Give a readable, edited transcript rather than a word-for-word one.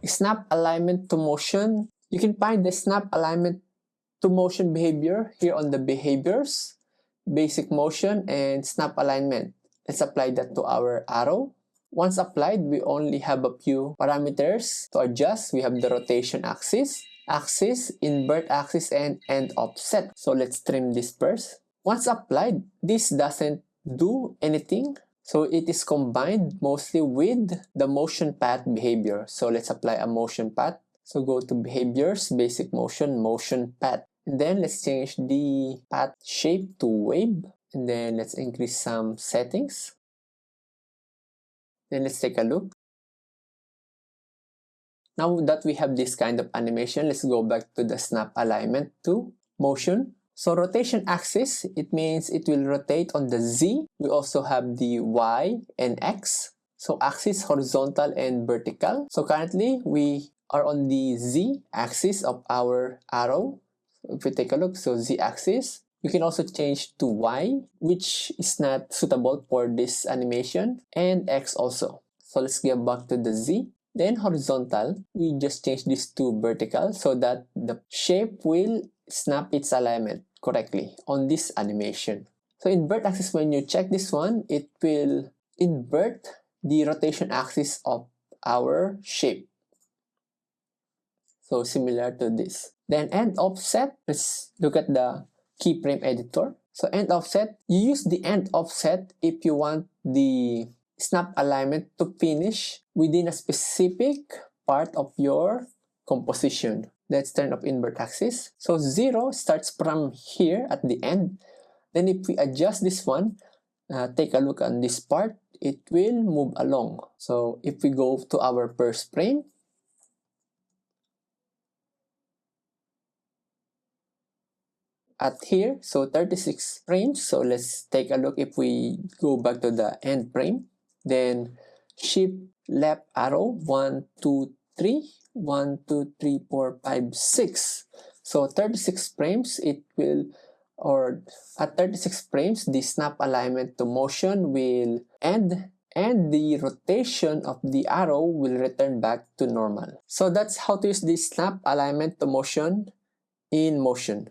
snap alignment to motion. You can find the snap alignment to motion behavior here on the behaviors, basic motion, and snap alignment. Let's apply that to our arrow. Once applied, we only have a few parameters to adjust. We have the rotation axis, invert axis, and end offset. So let's trim this first. Once applied, this doesn't do anything. So it is combined mostly with the motion path behavior. So let's apply a motion path. So go to behaviors, basic motion, motion path. And then let's change the path shape to wave. And then let's increase some settings. Then let's take a look. Now that we have this kind of animation, let's go back to the snap alignment to motion. So rotation axis, it means it will rotate on the Z. We also have the Y and X. So axis, horizontal and vertical. So currently we are on the Z axis of our arrow. If we take a look, so Z axis. You can also change to Y, which is not suitable for this animation, and X also. So let's get back to the Z. Then horizontal, we just change this to vertical so that the shape will snap its alignment correctly on this animation. So invert axis, when you check this one, it will invert the rotation axis of our shape. So similar to this. Then end offset, let's look at the keyframe editor. So end offset, you use the end offset if you want the snap alignment to finish within a specific part of your composition. Let's turn off invert axis. So 0 starts from here at the end. Then if we adjust this one, take a look on this part, it will move along. So if we go to our first frame, at here, so 36 frames. So let's take a look. If we go back to the end frame, then shift left arrow 1, 2, 3, 1, 2, 3, 4, 5, 6. So 36 frames, it will, or at 36 frames, the snap alignment to motion will end and the rotation of the arrow will return back to normal. So that's how to use the snap alignment to motion in motion.